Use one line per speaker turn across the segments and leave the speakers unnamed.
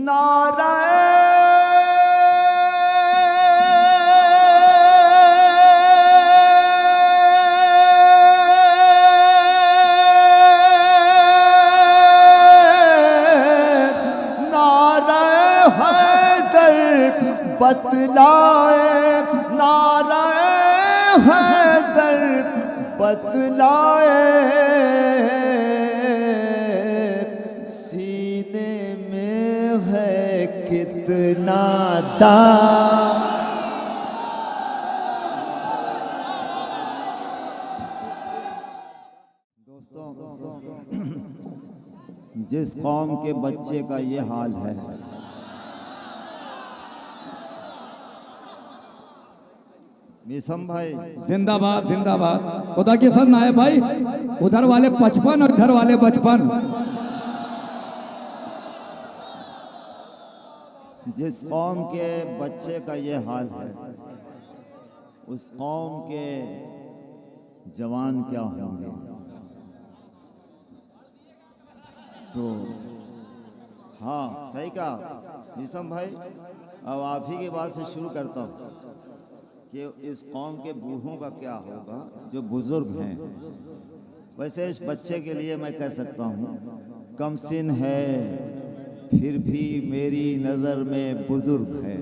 नारे बतलाए, नारे हैदर बतलाए, सीने में है कितना दाग। दोस्तों, जिस कौम के बच्चे का ये हाल है, मिसम भाई
जिंदाबाद जिंदाबाद। खुदा के सब नायब भाई, उधर वाले 55 और इधर वाले 55।
जिस कौम के बच्चे का ये हाल है, उस कौम के जवान क्या होंगे। तो हाँ, सही कहा मिसम भाई। अब आप ही की बात से शुरू करता हूँ कि इस कौम के बूढ़ों का क्या होगा जो बुजुर्ग हैं। वैसे इस बच्चे के लिए मैं कह सकता हूँ, कमसिन है फिर भी मेरी नज़र में बुजुर्ग है।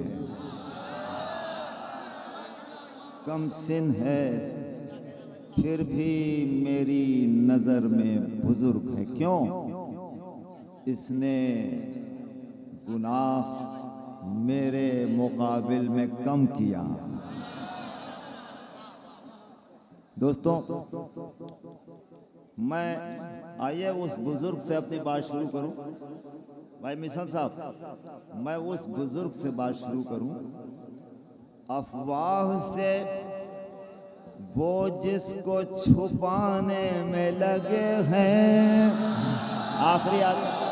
कमसिन है फिर भी मेरी नज़र में बुजुर्ग है। क्यों? इसने गुनाह मेरे मुकाबिल में कम किया। दोस्तों, मैं आइए उस बुजुर्ग से अपनी बात शुरू करूं। भाई मिशन साहब, मैं उस बुजुर्ग से बात शुरू करूं। अफवाह से वो जिसको छुपाने में लगे हैं। आखिरी आदमी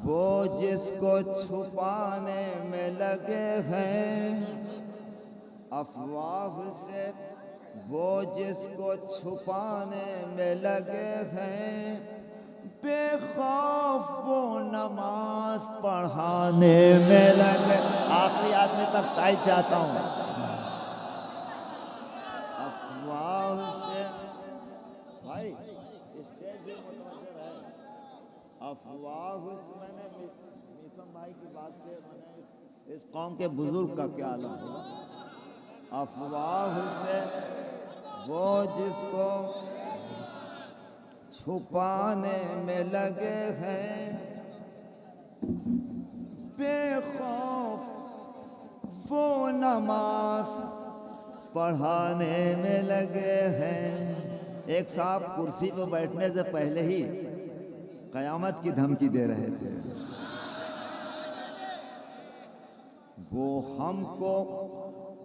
वो जिसको छुपाने में लगे हैं। अफवाह से वो जिसको छुपाने में लगे हैं। बेखौफ वो नमाज पढ़ाने में लगे। आखिरी आदमी तक ताई चाहता हूँ। अफवाह से भाई स्टेज भी मुतवज्जह है। अफवाह से मैंने मिसम भाई की बात से मैंने इस कौम के बुजुर्ग का क्या आलम हुआ। अफवाह से वो जिसको छुपाने में लगे हैं। बेखौफ वो नमाज पढ़ाने में लगे हैं। एक साहब कुर्सी पर बैठने से पहले ही कयामत की धमकी दे रहे थे। वो हमको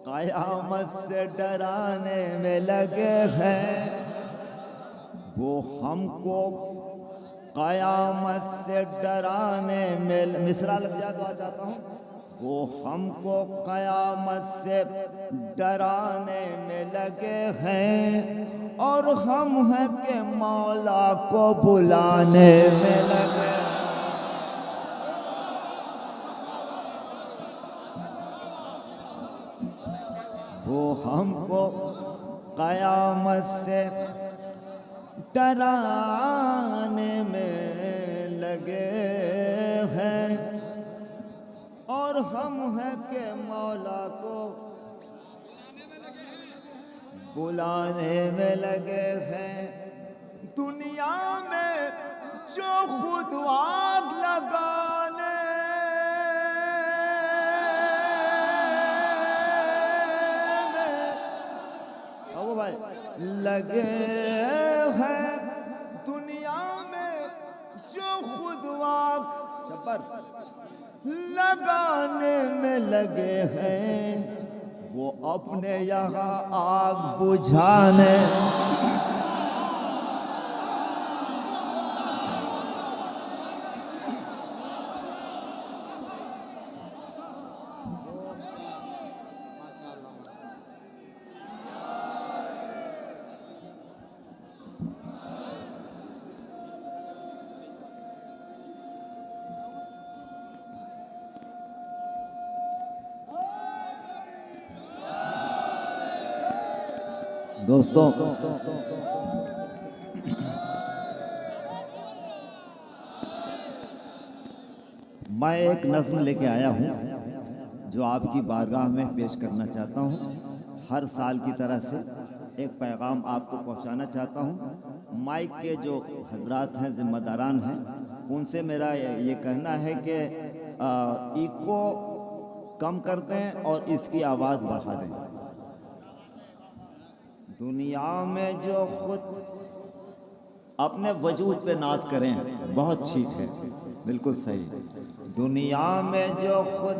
कयामत से डराने में लगे हैं। वो हमको कयामत से डराने में, मिसरा लग जाए तो आ चाहता हूँ। वो हमको कयामत से डराने में लगे हैं और हम हैं के मौला को बुलाने में लगे। वो हमको कयामत से डराने में लगे हैं और हम हैं के मौला को बुलाने में लगे हैं। दुनिया में जो खुद आग लगाने में भाई लगे हैं। दुनिया में जो खुद आग लगाने में लगे हैं, वो अपने यहाँ आग बुझाने। दोस्तों, मैं एक नज़्म लेके आया हूँ जो आपकी बारगाह में पेश करना चाहता हूँ। हर साल की तरह से एक पैगाम आपको पहुँचाना चाहता हूँ। माइक के जो हजरात हैं, जिम्मेदारान हैं, उनसे मेरा ये कहना है कि इको कम कर दें और इसकी आवाज़ बढ़ा दें। दुनिया में जो खुद अपने वजूद पे नाज करें, बहुत ठीक है, बिल्कुल सही। दुनिया में जो खुद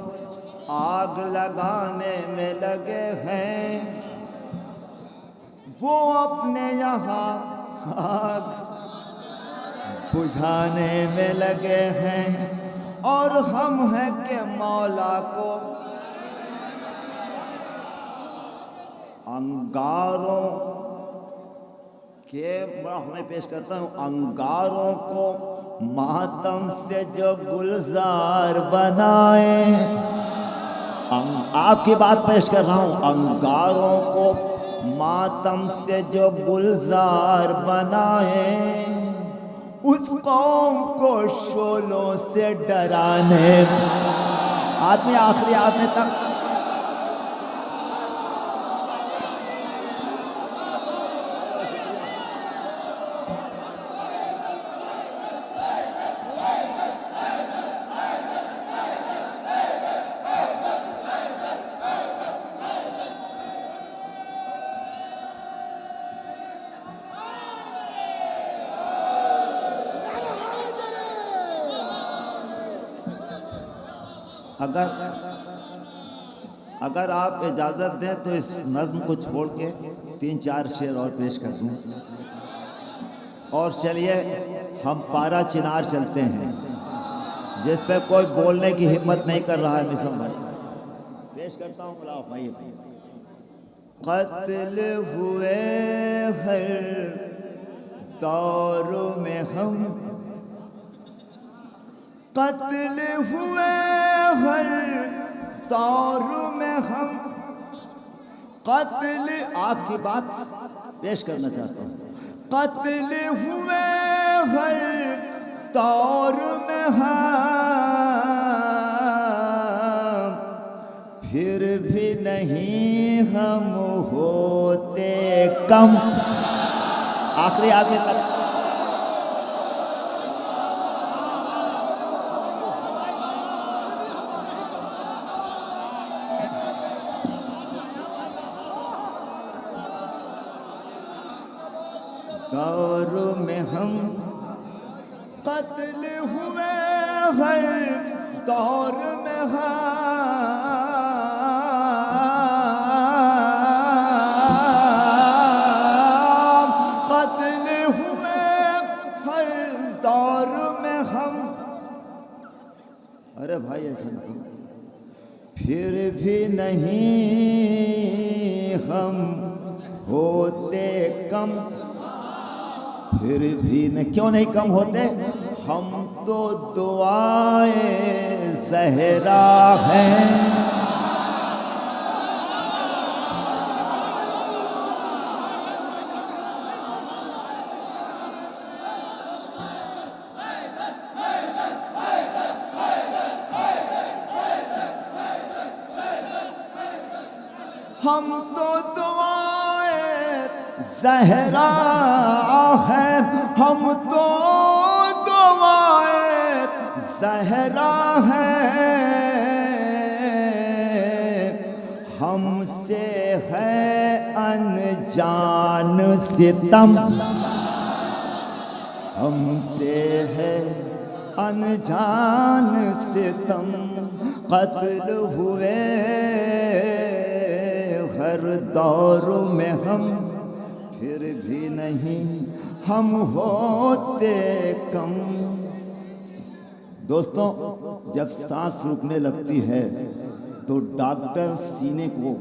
आग लगाने में लगे हैं, वो अपने यहाँ आग बुझाने में लगे हैं। और हम हैं कि मौला को अंगारों के मैं पेश करता हूँ। अंगारों को मातम से जो गुलजार बनाए, आपकी बात पेश कर रहा हूँ। अंगारों को मातम से जो गुलजार बनाए, उस कौम को शोलों से डराने, आदमी आखिरी आदमी तक अगर आप इजाज़त दें तो इस नज़्म को छोड़ के 3-4 शेर और पेश कर दूं। और चलिए हम पारा चिनार चलते हैं, जिस पे कोई बोलने की हिम्मत नहीं कर रहा है। मिसम भाई पेश करता हूँ। बुलाओ भाई। क़त्ल हुए हर दौर में हम, क़त्ल हुए हर दौर में हम, क़त्ल आपकी बात पेश करना चाहता हूँ। क़त्ल हुए हर दौर में हम, फिर भी नहीं हम होते कम। आखिरी आदमी तक दौर में हम, क़त्ल हुए हर दौर में हम, क़त्ल हुए हर दौर में हम। अरे भाई ऐसा नहीं, फिर भी नहीं हम होते कम। फिर भी न क्यों नहीं कम होते? हम तो दुआए ज़हरा हैं। हम तो दुआए ज़हरा है, हम तो दुआए ज़हरा है। हमसे है अनजान सितम, हमसे है अनजान सितम। क़त्ल हुए हर दौर में हम, फिर भी नहीं हम होते कम। दोस्तों, जब सांस रुकने लगती है तो डॉक्टर सीने को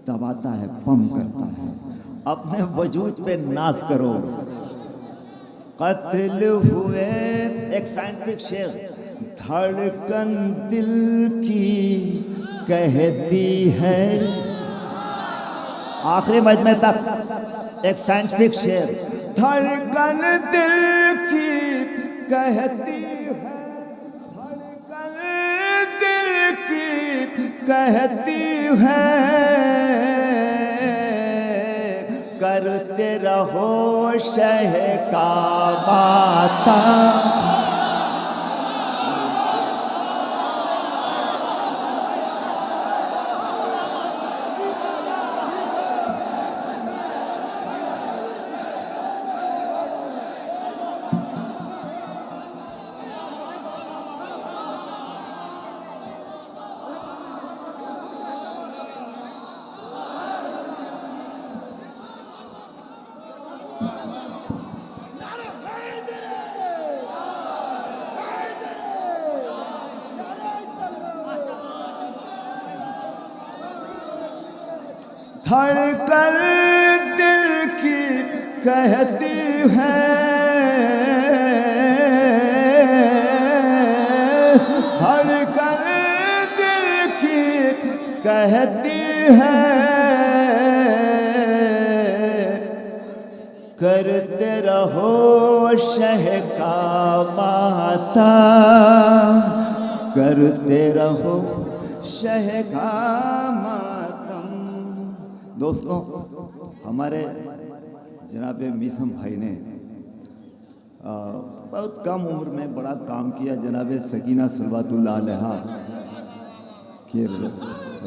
दबाता है, पंप करता है। अपने वजूद पे नाज करो। क़त्ल हुए, एक साइंटिफिक शेर, धड़कन दिल की कहती है, आखिरी मजमे तक एक साइंटिफिक शेर। धड़कन दिल की कहती है, धड़कन दिल की कहती है, करते रहो शह का बाता। धड़कन दिल की कहती है, धड़कन दिल की कहती है, करते रहो शह का माता, करते रहो शह का मातम। दोस्तों, हमारे जनाब मीसम भाई ने बहुत कम उम्र में बड़ा काम किया। जनाब सकीना सलवातुल्लाह अलैहा के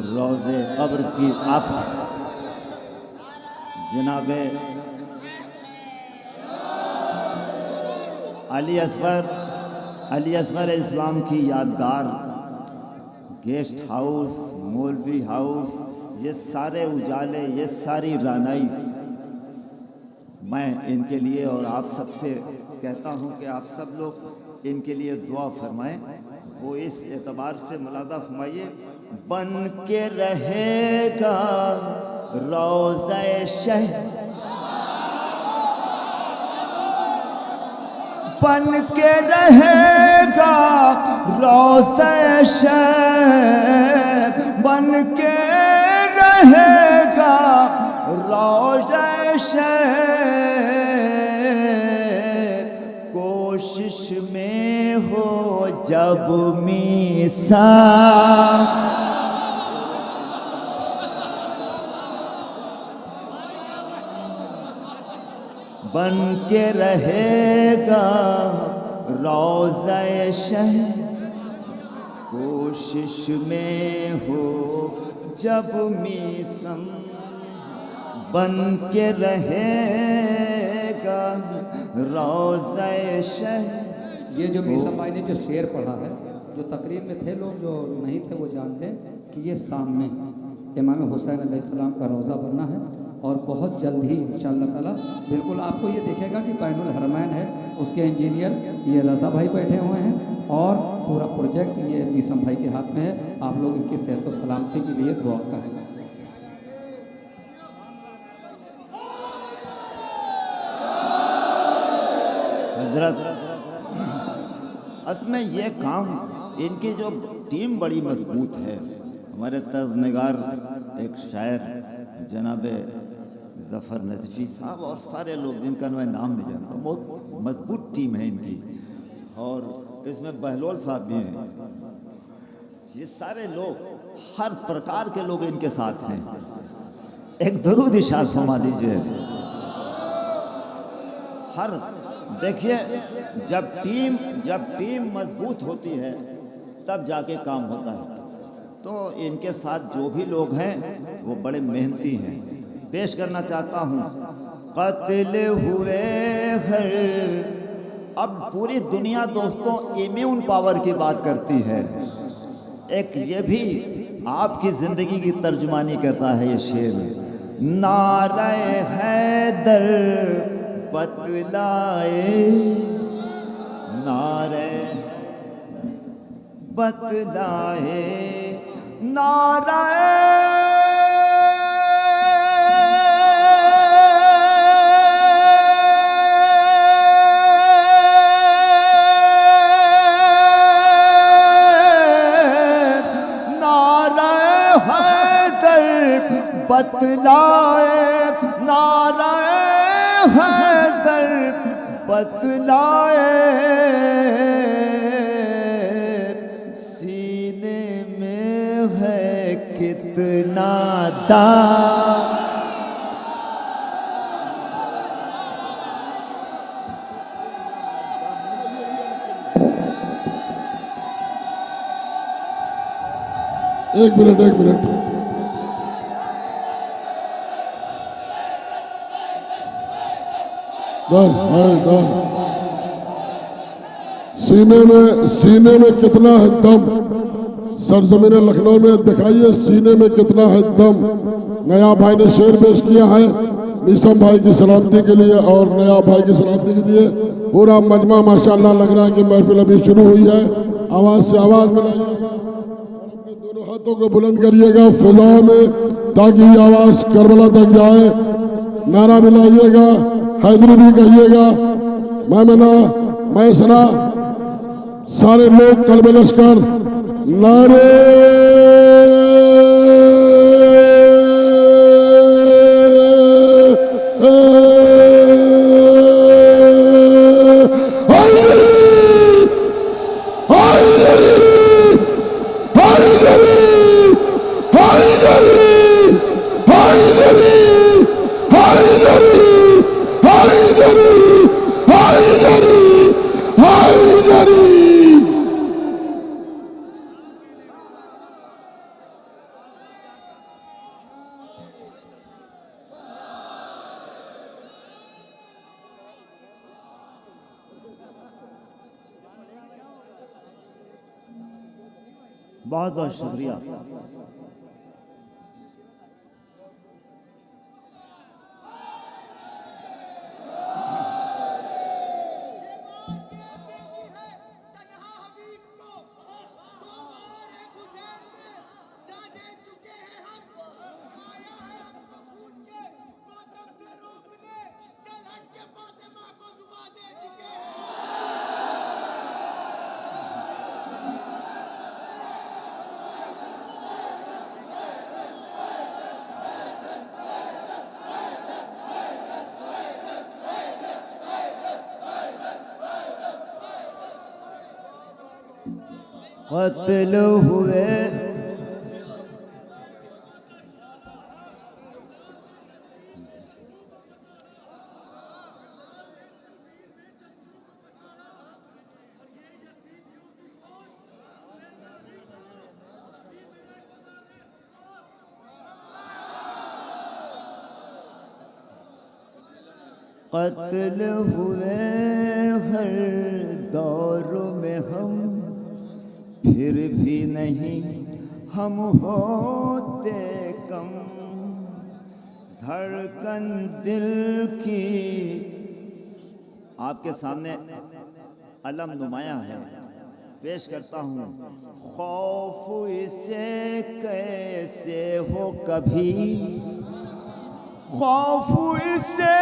रोज़े कब्र की अक्स जनाब अली असगर इस्लाम की यादगार गेस्ट हाउस, मौलवी हाउस, ये सारे उजाले, ये सारी रानाई मैं इनके लिए और आप सबसे कहता हूँ कि आप सब लोग इनके लिए दुआ फरमाएं। वो इस एतबार से मुलादा फरमाइए, बन के रहेगा रोज़े शह, बन के रहेगा रोज़े शह, बन के रहेगा रोज़े शह, कोशिश में हो जब मीसा, बन के रहेगा रोज़े शह, कोशिश में हो जब मीसम, बन के रहेगा रोज़े शह।
ये जो मीसम भाई ने जो शेर पढ़ा है, जो तकरीर में थे लोग जो नहीं थे वो जान लें कि ये सामने इमाम हुसैन अलैहिस्सलाम का रोज़ा बनना है और बहुत जल्द ही इंशाअल्लाह ताला बिल्कुल आपको ये देखेगा कि बैनुल हरमैन है, उसके इंजीनियर ये रज़ा भाई बैठे हुए हैं और पूरा प्रोजेक्ट ये मीसम भाई के हाथ में है। आप लोग इनकी सेहत और सलामती के लिए दुआ करें।
हजरत, असल में ये काम, इनकी जो टीम बड़ी मजबूत है। हमारे तर्जनिगार एक शायर जनाब ज़फ़र नजफ़ी साहब और सारे लोग जिनका मैं नाम नहीं जानता, बहुत मजबूत टीम है इनकी। और इसमें बहलोल साहब भी हैं। ये सारे लोग, हर प्रकार के लोग इनके साथ हैं। एक दरूद इरशाद फरमा दीजिए। हर देखिए, जब टीम मजबूत होती है तब जाके काम होता है। तो इनके साथ जो भी लोग हैं वो बड़े मेहनती हैं। पेश करना चाहता हूँ, क़त्ल हुए हैं। अब पूरी दुनिया दोस्तों इम्यून पावर की बात करती है। एक ये भी आपकी ज़िंदगी की तर्जुमानी करता है ये शेर। नारे हैदर बतलाए, नारे बतलाए, नारे बतलाए नारे हैदर बतलाए सीने में है कितना दाग।
एक मिनट दर सीने में कितना है दम। सरजमीन लखनऊ में दिखाइए सीने में कितना है दम। नया भाई ने शेर पेश किया है निसम भाई की सलामती के लिए और नया भाई की सलामती के लिए। पूरा मजमा माशाल्लाह लग रहा है कि महफिल अभी शुरू हुई है। आवाज से आवाज मिलाइएगा, दोनों हाथों को बुलंद करिएगा फिजा में ताकि ये आवाज करबला तक जाए। नारा मिलाइएगा, हैदरी भी कहिएगा, मैमना मैसरा सारे लोग कलबे लश्कर नारे
बहुत बहुत शुक्रिया। कत्ल हुए कत्ल हुए हर दौर में हम फिर भी नहीं हम होते कम। धड़कन दिल की आपके सामने अलम नुमाया है, पेश करता हूँ। खौफ इसे कैसे हो कभी, खौफ इसे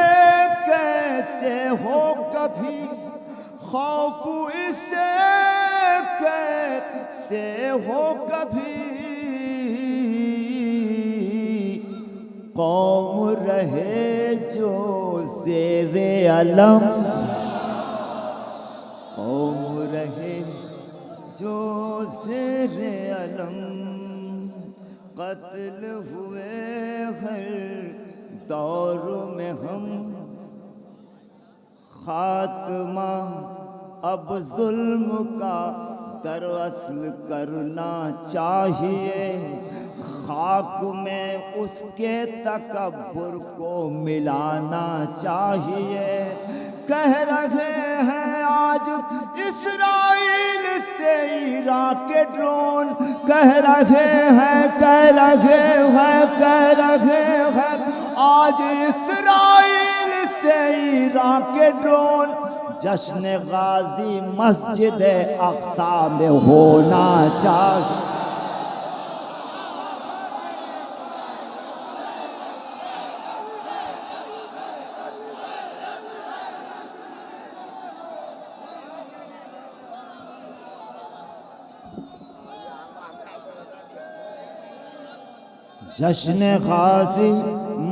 कैसे हो कभी, खौफ इसे कैसे हो कभी। कौम रहे जो ज़ेरे अलम, कौम रहे जो ज़ेरे अलम। कत्ल हुए हर दौर में हम, खात्मा अब जुल्म का दरअसल करना चाहिए। खाक में उसके तकब्बुर को मिलाना चाहिए। कह रहे हैं आज इस्राइल से ईरान के ड्रोन, कह रहे हैं आज इस्राइल से ईरान के ड्रोन। जश्न गाजी मस्जिद अक्सा में होना चाहिए। जश्न गाजी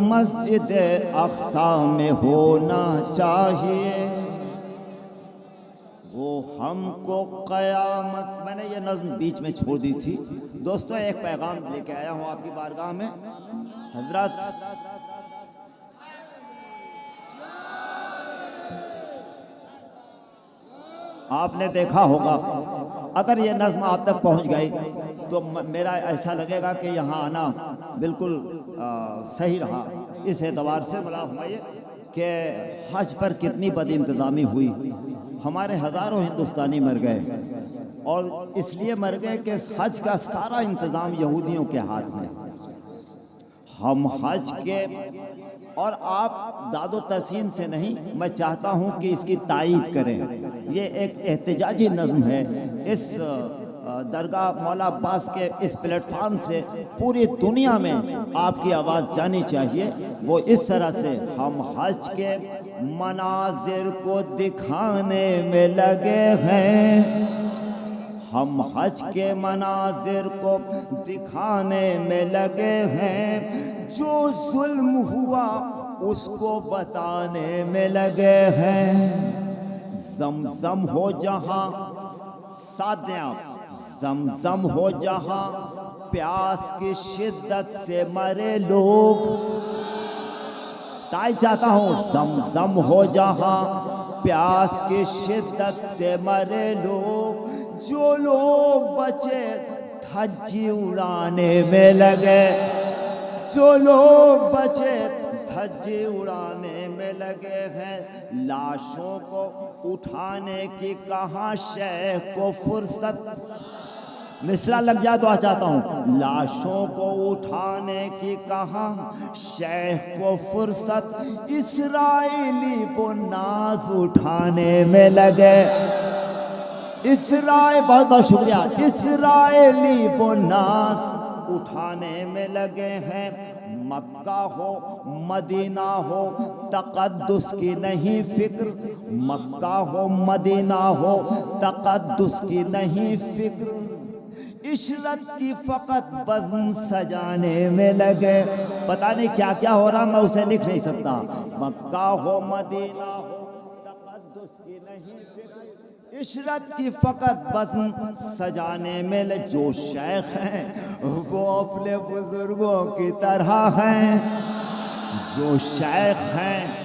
मस्जिद अक्सा में होना चाहिए, वो हमको क़यामत। मैंने ये नज़्म बीच में छोड़ दी थी। दोस्तों, एक पैगाम लेके आया हूँ आपकी बारगाह में। हजरत आपने देखा होगा, अगर ये नज़्म आप तक पहुंच गई तो मेरा ऐसा लगेगा कि यहाँ आना बिल्कुल सही रहा। इस एतबार से मला हुमाइए कि हज पर कितनी बदइंतज़ामी हुई। हमारे हज़ारों हिंदुस्तानी मर गए, और इसलिए मर गए कि हज का सारा इंतज़ाम यहूदियों के हाथ में। हम हज के, और आप दादो तहसीन से नहीं, मैं चाहता हूँ कि इसकी तायीद करें। ये एक एहतजाजी नज़्म है। इस दरगाह मौला अब्बास के इस प्लेटफार्म से पूरी दुनिया में आपकी आवाज़ जानी चाहिए। वो इस तरह से, हम हज के मनाजिर को दिखाने में लगे हैं, हम हज के मनाजिर को दिखाने में लगे हैं, जो जुल्म हुआ उसको बताने में लगे हैं। ज़मज़म हो जहाँ, साथ दें आप, ज़मज़म हो जहाँ प्यास की शिद्दत से मरे लोग। ताई चाहता हूँ, ज़मज़म हो जहाँ प्यास की शिद्दत से मरे लोग, जो लोग बचे धज्जी उड़ाने में लगे, जो लोग बचे धज्जी उड़ाने में लगे हैं। लाशों को उठाने की कहाँ शेख को फुर्सत, मिसरा लग जाए तो चाहता हूँ। लाशों को उठाने की कहाँ शेख को फुर्सत, इसराइली वो नाज उठाने में लगे। बहुत बहुत शुक्रिया। इसराइली वो नाज उठाने में लगे हैं। मक्का हो मदीना हो, तक़द्दुस की नहीं फिक्र, मक्का हो मदीना हो, तक़द्दुस की नहीं फिक्र, इशरत की फ़कत बज़्म सजाने में लगे। पता नहीं क्या क्या हो रहा, मैं उसे लिख नहीं सकता। मक्का हो मदीना हो, तक़द्दुस की नहीं फिक्र, इशरत की फ़कत बज़्म सजाने में लगे। जो शेख हैं वो अपने बुज़ुर्गों की तरह हैं, जो शेख हैं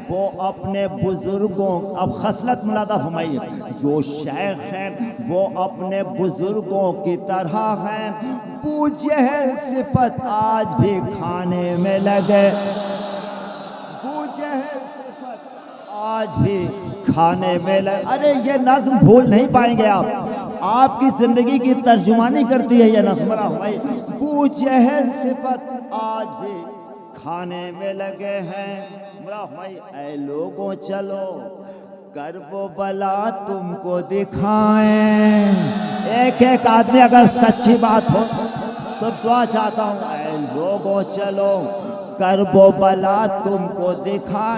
वो अपने बुज़ुर्गों, अब खसलत मुलादा फरमाइए, जो शेख हैं वो अपने बुज़ुर्गों की तरह हैं। पूछे सिफत आज भी खाने में लगे, पूछे सिफत आज भी खाने में लगे। अरे ये नज़्म भूल नहीं पाएंगे आप, आपकी ज़िंदगी की तर्जुमानी करती है ये नज़्म। पूछे सिफत आज भी खाने में लगे हैं। ऐ लोगों चलो करबो बला तुमको दिखाएं। एक एक आदमी अगर सच्ची बात हो तो दुआ चाहता हूँ, ऐ लोगों चलो करबो बला तुमको दिखा।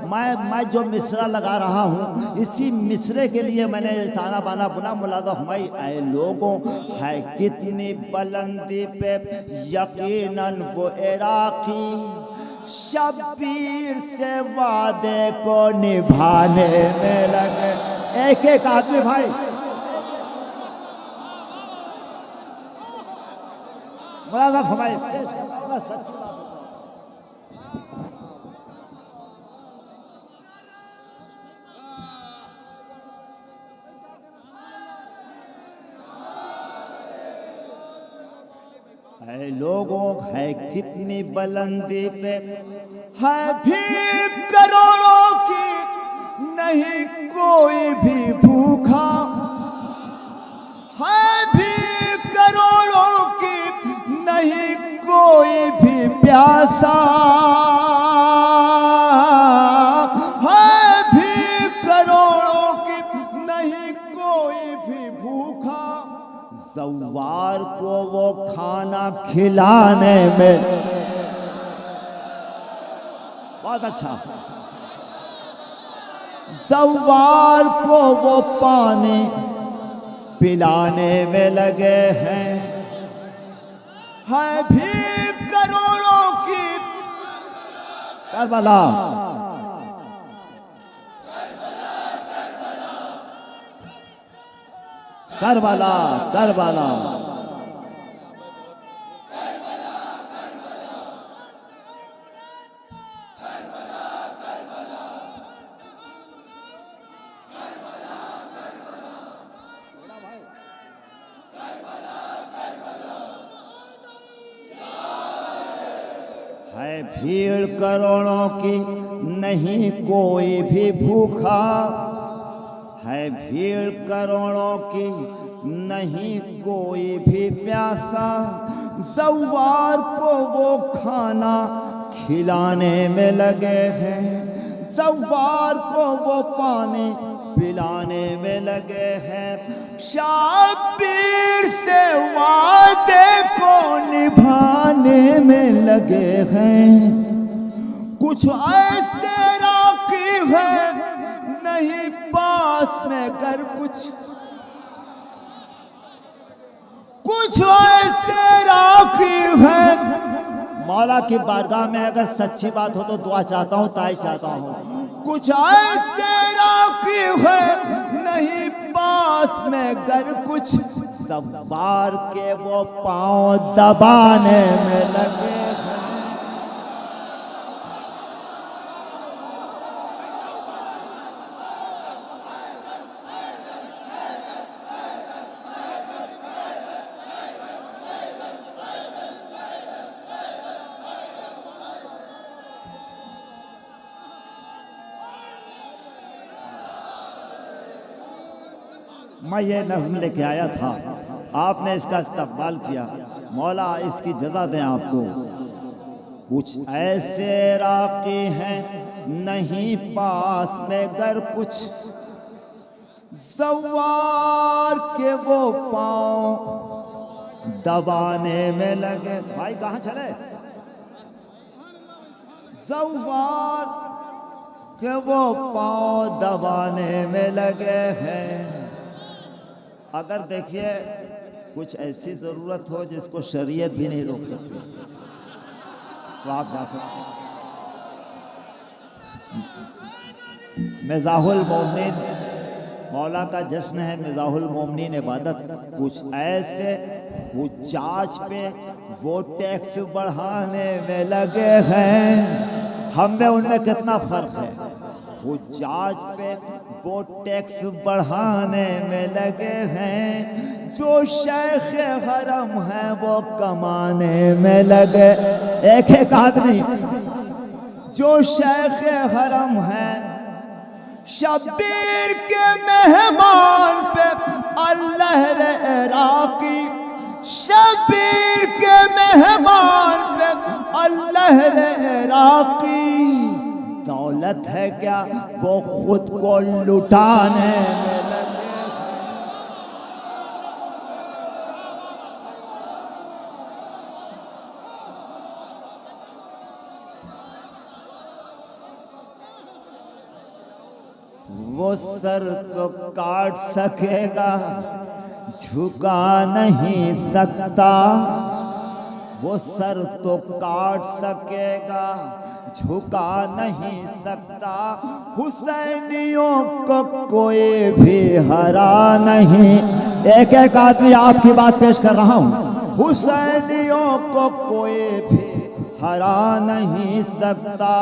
मैं जो मिसरा लगा रहा हूँ, इसी मिसरे के लिए मैंने ताना बाना बुना मुलादा हुमाई। ऐ लोगों है कितनी बुलंदी पे यकीनन वो इराक़ी, शब्बीर से वादे को निभाने में लगे। एक एक आदमी भाई, मुलादा फरमाइए, सच्ची बात है। लोगों है कितनी बुलंदी पे है भी करोड़ों की, नहीं कोई भी भूखा है, भी करोड़ों की नहीं कोई भी प्यासा है, भी करोड़ों की नहीं कोई भी भूखा। ज़व्वार को वो खाना खिलाने में, बहुत अच्छा, ज़व्वार को वो पानी पिलाने में लगे हैं। है भीड़ करोड़ों की करबला, करबला करबला। है भीड़ करोड़ों की नहीं कोई भी भूखा, है भीड़ करोड़ों की नहीं कोई भी प्यासा, ज़व्वार को वो खाना खिलाने में लगे हैं, ज़व्वार को वो पानी पिलाने में लगे हैं, शाबीर से वादे को निभाने में लगे हैं। कुछ ऐसे राकी है नहीं पास में कर, कुछ ऐसे राकी है। मौला की बारगाह में अगर सच्ची बात हो तो दुआ चाहता हूँ, ताई चाहता हूँ। कुछ ऐसे राकी है नहीं पास में गर, कुछ ज़व्वार के वो पाँव दबाने में लगे हैं। मैं ये नज़्म लेके आया था, आपने इसका इस्तक़बाल किया, मौला इसकी जज़ा दें आपको। कुछ ऐसे राकी हैं नहीं पास में गर, कुछ ज़व्वार के वो पाँव दबाने में लगे। भाई कहाँ चले? ज़व्वार के वो पाँव दबाने में लगे हैं। अगर देखिए कुछ ऐसी ज़रूरत हो जिसको शरीयत भी नहीं रोक सकती तो आप जा सकते हैं। मिज़ाहुल मोमिनीन मौला का जश्न है, मिज़ाहुल मोमिनीन इबादत। कुछ ऐसे हुज्जाज पे वो टैक्स बढ़ाने में लगे हैं, हम में उनमें कितना फ़र्क है। हुज्जाज पे वो टैक्स बढ़ाने में लगे हैं, जो शेख हरम है वो कमाने में लगे। एक एक आदमी जो शेख हरम है, शब्बीर के मेहमान पे अल्लाह रे इराकी, शब्बीर के मेहमान पे अल्लाह रे इराकी। दौलत है क्या वो खुद को लुटाने में लगे। वो सर तो काट सकेगा झुका नहीं सकता, वो सर तो काट सकेगा झुका नहीं सकता, हुसैनियों को कोई भी हरा नहीं। एक एक आदमी आपकी बात पेश कर रहा हूँ। हुसैनियों को कोई भी हरा नहीं सकता,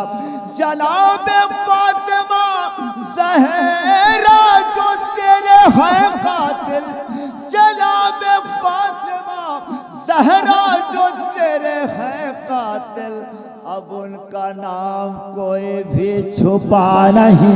जनाब फातिमा ज़हरा जो तेरे है कातिल, जनाब फातिमा ज़हरा जो तेरे है कातिल, अब उनका नाम कोई भी छुपा नहीं।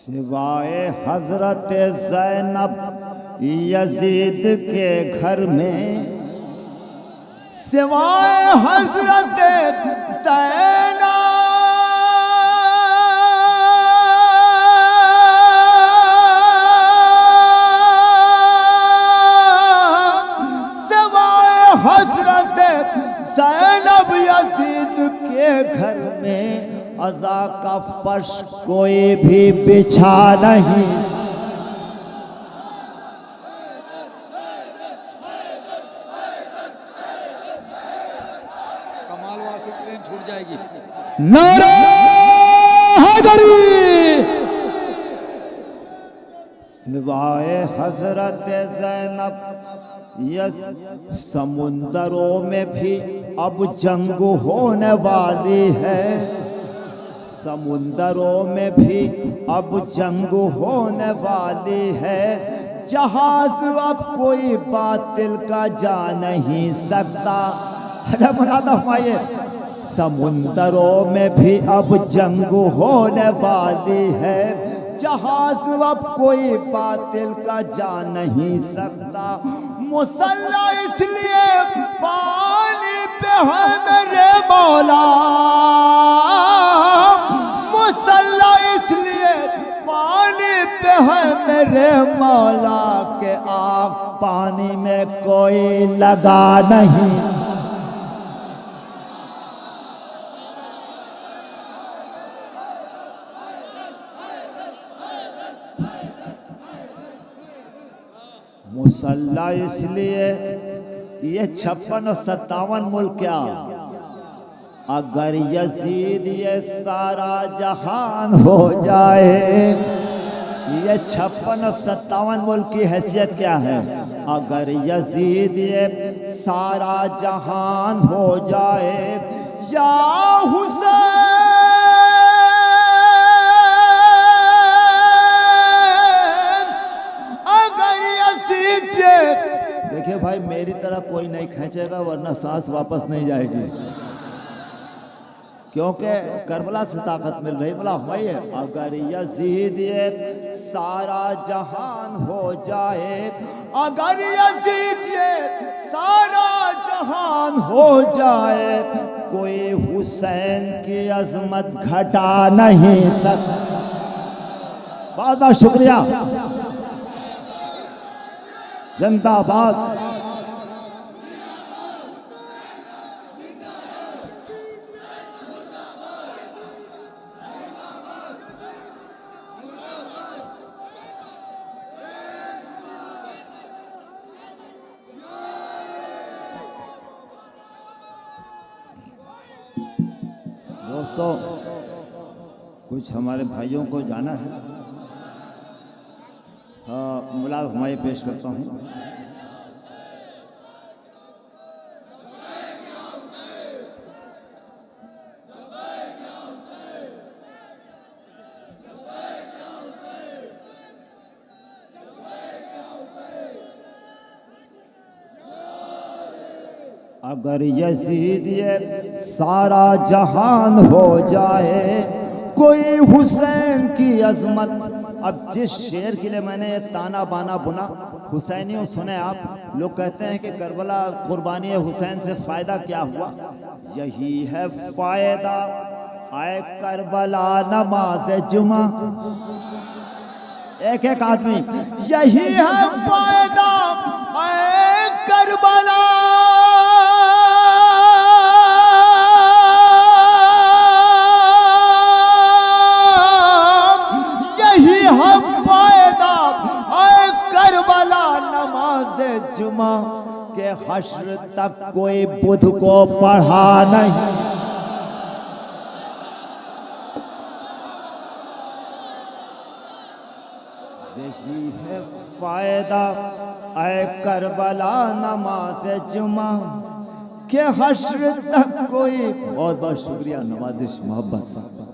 सिवाय हजरत ज़ैनब यजीद के घर में, सिवाय हजरत ज़ैनब हजरत ज़ैनब यजीद के घर में अज़ा का फर्श कोई भी बिछा नहीं।
कमाल वाली ट्रेन छूट जाएगी। नारे हैदरी।
सिवाय हजरत ज़ैनब समुंदरों में भी अब जंग होने वाली है, समुंदरों में भी अब जंग होने वाली है। जहाज अब कोई बातिल का जा नहीं सकता। अरे मुरादा फरमाइए, समुंदरों में भी अब जंग होने वाली है। जहाज अब कोई बातिल का जा नहीं सकता। मुसल्ला इसलिए पानी पे है मेरे मौला, मुसल्ला इसलिए पानी पे है मेरे मौला के आग पानी में कोई लगा नहीं। मुसल्ला इसलिए ये 56 और 57 मुल्क क्या, अगर यजीद ये सारा जहान हो जाए, ये 56 और 57 मुल्क की हैसियत क्या है। अगर यजीद ये सारा जहान हो जाए या हुसैन, देखिए भाई मेरी तरह कोई नहीं खींचेगा वरना सांस वापस नहीं जाएगी, क्योंकि करबला से ताकत मिल रही। बोला भाई अगर यजीद ये सारा जहान हो जाए, अगर यजीद ये सारा जहान हो जाए, कोई हुसैन की अजमत घटा नहीं सकता। बहुत बहुत शुक्रिया, जिंदाबाद। दोस्तों कुछ हमारे भाइयों को जाना है, मुलाद हुमायूं पेश करता हूँ। अगर यजीद ये सारा जहान हो जाए, कोई हुसैन की अजमत। अब जिस शेर के लिए मैंने ये ताना बाना बुना, हुसैनियों सुने आप। लोग कहते हैं कि करबला कुर्बानी हुसैन से फ़ायदा क्या हुआ। यही है फ़ायदा आए करबला नमाज जुमा। एक एक आदमी, यही है फ़ायदा आए करबला, जुमा के हश्र तक कोई बुध को पढ़ा नहीं। यही है फायदा ऐ करबला नमाज जुमा के हश्र तक कोई। बहुत बहुत शुक्रिया, नवाजिश, मोहब्बत।